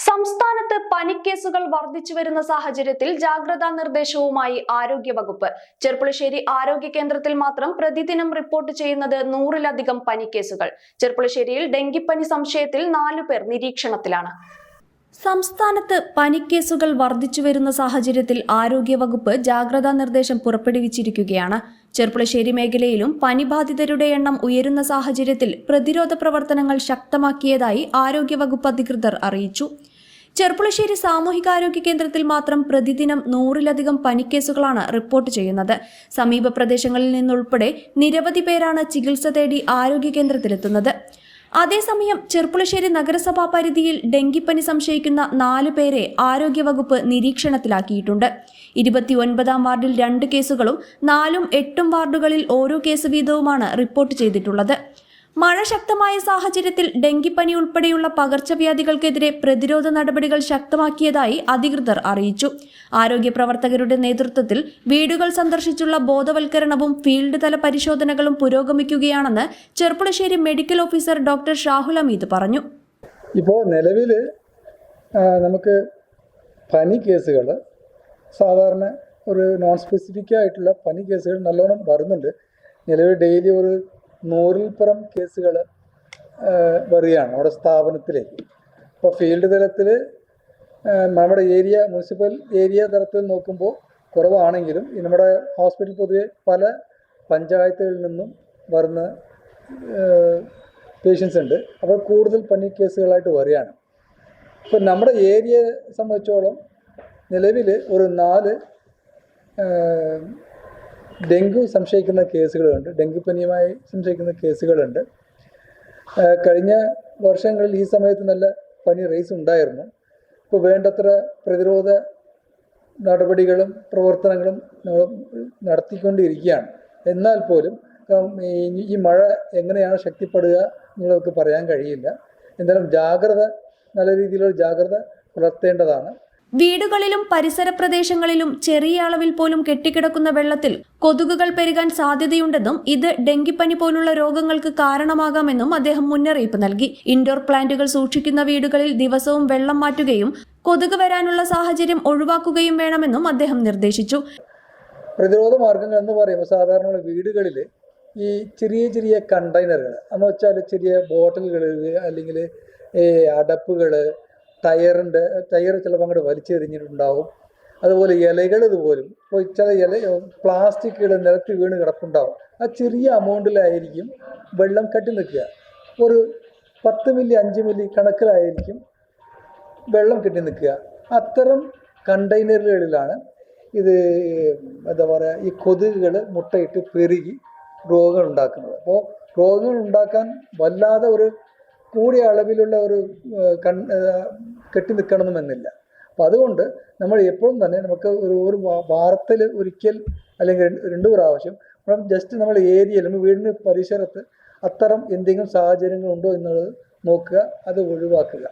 സംസ്ഥാനത്ത് പനിക്കേസുകൾ വർദ്ധിച്ചു വരുന്ന സാഹചര്യത്തിൽ ജാഗ്രതാ നിർദ്ദേശവുമായി ആരോഗ്യവകുപ്പ്. ചെർപ്പുളശ്ശേരി ആരോഗ്യ കേന്ദ്രത്തിൽ മാത്രം പ്രതിദിനം റിപ്പോർട്ട് ചെയ്യുന്നത് 100-ലധികം പനിക്കേസുകൾ. ചെർപ്പുളശ്ശേരിയിൽ ഡെങ്കിപ്പനി സംശയത്തിൽ 4 പേർ നിരീക്ഷണത്തിലാണ്. സംസ്ഥാനത്ത് പനിക്കേസുകൾ വർദ്ധിച്ചു വരുന്ന സാഹചര്യത്തിൽ ആരോഗ്യവകുപ്പ് ജാഗ്രതാ നിർദ്ദേശം പുറപ്പെടുവിച്ചിരിക്കുകയാണ്. ചെർപ്പുളശ്ശേരി മേഖലയിലും പനിബാധിതരുടെ എണ്ണം ഉയരുന്ന സാഹചര്യത്തിൽ പ്രതിരോധ പ്രവർത്തനങ്ങൾ ശക്തമാക്കിയതായി ആരോഗ്യവകുപ്പ് അധികൃതർ അറിയിച്ചു. ചെർപ്പുളശ്ശേരി സാമൂഹികാരോഗ്യ കേന്ദ്രത്തിൽ മാത്രം പ്രതിദിനം 100-ലധികം പനിക്കേസുകളാണ് റിപ്പോർട്ട് ചെയ്യുന്നത്. സമീപ പ്രദേശങ്ങളിൽ നിന്നുൾപ്പെടെ നിരവധി പേരാണ് ചികിത്സ തേടി ആരോഗ്യ കേന്ദ്രത്തിലെത്തുന്നത്. അതേസമയം ചെർപ്പുളശ്ശേരി നഗരസഭാ പരിധിയിൽ ഡെങ്കിപ്പനി സംശയിക്കുന്ന 4 പേരെ ആരോഗ്യവകുപ്പ് നിരീക്ഷണത്തിലാക്കിയിട്ടുണ്ട്. 29-ാം വാർഡിൽ 2 കേസുകളും 4ഉം 8ഉം വാർഡുകളിൽ ഓരോ കേസ് വീതവുമാണ് റിപ്പോർട്ട് ചെയ്തിട്ടുള്ളത്. മഴ ശക്തമായ സാഹചര്യത്തിൽ ഡെങ്കിപ്പനി ഉൾപ്പെടെയുള്ള പകർച്ചവ്യാധികൾക്കെതിരെ പ്രതിരോധ നടപടികൾ ശക്തമാക്കിയതായി അധികൃതർ അറിയിച്ചു. ആരോഗ്യ പ്രവർത്തകരുടെ നേതൃത്വത്തിൽ വീടുകൾ സന്ദർശിച്ചുള്ള ബോധവൽക്കരണവും ഫീൽഡ് തല പരിശോധനകളും പുരോഗമിക്കുകയാണെന്ന് Cherpulassery medical officer doctor Shahul Hameed പറഞ്ഞു. ഇപ്പോൾ നിലവിൽ നമുക്ക് പനി കേസുകൾ സാധാരണ ഒരു നോൺ സ്പെസിഫിക് ആയിട്ടുള്ള പനി കേസുകൾ നല്ലോണം വരുന്നുണ്ട്. നിലവിൽ ഡെയിലി ഒരു 100-ൽ പരം കേസുകൾ വരികയാണ് നമ്മുടെ സ്ഥാപനത്തിലേക്ക്. അപ്പോൾ ഫീൽഡ് തലത്തിൽ നമ്മുടെ മുനിസിപ്പൽ ഏരിയ തലത്തിൽ നോക്കുമ്പോൾ കുറവാണെങ്കിലും നമ്മുടെ ഹോസ്പിറ്റൽ പൊതുവെ പല പഞ്ചായത്തുകളിൽ നിന്നും വരുന്ന പേഷ്യൻസ് ഉണ്ട്. അപ്പോൾ കൂടുതൽ പനി കേസുകളായിട്ട് വരികയാണ്. ഇപ്പോൾ നമ്മുടെ ഏരിയയെ സംബന്ധിച്ചോളം നിലവിൽ ഒരു 4 ഡെങ്കു സംശയിക്കുന്ന കേസുകളുണ്ട്, ഡെങ്കിപ്പനിയുമായി സംശയിക്കുന്ന കേസുകളുണ്ട്. കഴിഞ്ഞ വർഷങ്ങളിൽ ഈ സമയത്ത് നല്ല പനി റേസ് ഉണ്ടായിരുന്നു. ഇപ്പോൾ വേണ്ടത്ര പ്രതിരോധ നടപടികളും പ്രവർത്തനങ്ങളും നടത്തിക്കൊണ്ടിരിക്കുകയാണ്. എന്നാൽ പോലും ഈ മഴ എങ്ങനെയാണ് ശക്തിപ്പെടുക എന്നുള്ളതൊക്കെ പറയാൻ കഴിയില്ല. എന്തായാലും നല്ല രീതിയിലുള്ള ജാഗ്രത പുലർത്തേണ്ടതാണ്. വീടുകളിലും പരിസര പ്രദേശങ്ങളിലും ചെറിയ അളവിൽ പോലും കെട്ടിക്കിടക്കുന്ന വെള്ളത്തിൽ കൊതുകുകൾ പെരുകാൻ സാധ്യതയുണ്ടെന്നും ഇത് ഡെങ്കിപ്പനി പോലുള്ള രോഗങ്ങൾക്ക് കാരണമാകാമെന്നും അദ്ദേഹം മുന്നറിയിപ്പ് നൽകി. ഇൻഡോർ പ്ലാന്റുകൾ സൂക്ഷിക്കുന്ന വീടുകളിൽ ദിവസവും വെള്ളം മാറ്റുകയും കൊതുക് വരാനുള്ള സാഹചര്യം ഒഴിവാക്കുകയും വേണമെന്നും അദ്ദേഹം നിർദ്ദേശിച്ചു. പ്രതിരോധ മാർഗങ്ങൾ എന്ന് പറയുമ്പോൾ സാധാരണ വീടുകളിൽ ഈ ചെറിയ കണ്ടെയ്നറുകൾ എന്ന് വെച്ചാൽ ചെറിയ ബോട്ടിലുകൾ അല്ലെങ്കിൽ അടപ്പുകൾ, ടയർ ചിലപ്പോൾ അങ്ങോട്ട് വലിച്ചെറിഞ്ഞിട്ടുണ്ടാവും. അതുപോലെ ഇലകൾ ഇതുപോലും ഇപ്പോൾ ചില പ്ലാസ്റ്റിക്കുകൾ നിലത്ത് വീണ് കിടപ്പുണ്ടാവും. ആ ചെറിയ അമൗണ്ടിലായിരിക്കും വെള്ളം കെട്ടി നിൽക്കുക. ഒരു 10 മില്ലി 5 മില്ലി കണക്കിലായിരിക്കും വെള്ളം കെട്ടി നിൽക്കുക. അത്തരം കണ്ടെയ്നറുകളിലാണ് ഇത് എന്താ പറയുക ഈ കൊതുകുകൾ മുട്ടയിട്ട് പെരുകി രോഗങ്ങൾ ഉണ്ടാക്കുന്നത്. അപ്പോൾ രോഗങ്ങൾ ഉണ്ടാക്കാൻ വല്ലാതെ ഒരു കൂടിയ അളവിലുള്ള ഒരു കെട്ടി നിൽക്കണമെന്നില്ല. അപ്പോൾ അതുകൊണ്ട് നമ്മൾ എപ്പോഴും തന്നെ നമുക്ക് ഒരു വാരത്തിൽ ഒരിക്കൽ അല്ലെങ്കിൽ 2 പ്രാവശ്യം ജസ്റ്റ് നമ്മൾ ഏരിയയിൽ നമ്മൾ വീടിന് പരിസരത്ത് അത്തരം എന്തെങ്കിലും സാഹചര്യങ്ങളുണ്ടോ എന്നുള്ളത് നോക്കുക, അത് ഒഴിവാക്കുക.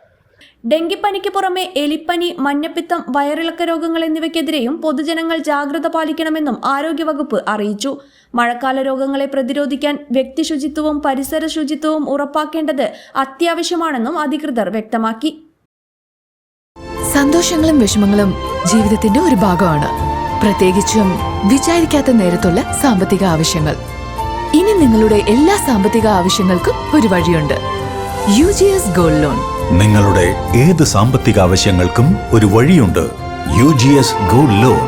ഡെങ്കിപ്പനിക്ക് പുറമെ എലിപ്പനി, മഞ്ഞപ്പിത്തം, വയറിളക്ക രോഗങ്ങൾ എന്നിവയ്ക്കെതിരെയും പൊതുജനങ്ങൾ ജാഗ്രത പാലിക്കണമെന്നും ആരോഗ്യവകുപ്പ് അറിയിച്ചു. മഴക്കാല രോഗങ്ങളെ പ്രതിരോധിക്കാൻ വ്യക്തി ശുചിത്വവും പരിസര ശുചിത്വവും ഉറപ്പാക്കേണ്ടത് അത്യാവശ്യമാണെന്നും അധികൃതർ വ്യക്തമാക്കി. സന്തോഷങ്ങളും വിഷമങ്ങളും ജീവിതത്തിന്റെ ഒരു ഭാഗമാണ്, പ്രത്യേകിച്ചും വിചാരിക്കാത്ത നേരത്തുള്ള സാമ്പത്തിക ആവശ്യങ്ങൾ. ഇനി നിങ്ങളുടെ എല്ലാ സാമ്പത്തിക ആവശ്യങ്ങൾക്കും ഒരു വഴിയുണ്ട്, UGS ഗോൾഡ് ലോൺ. നിങ്ങളുടെ ഏത് സാമ്പത്തിക ആവശ്യങ്ങൾക്കും ഒരു വഴിയുണ്ട്, UGS ഗോൾഡ് ലോൺ.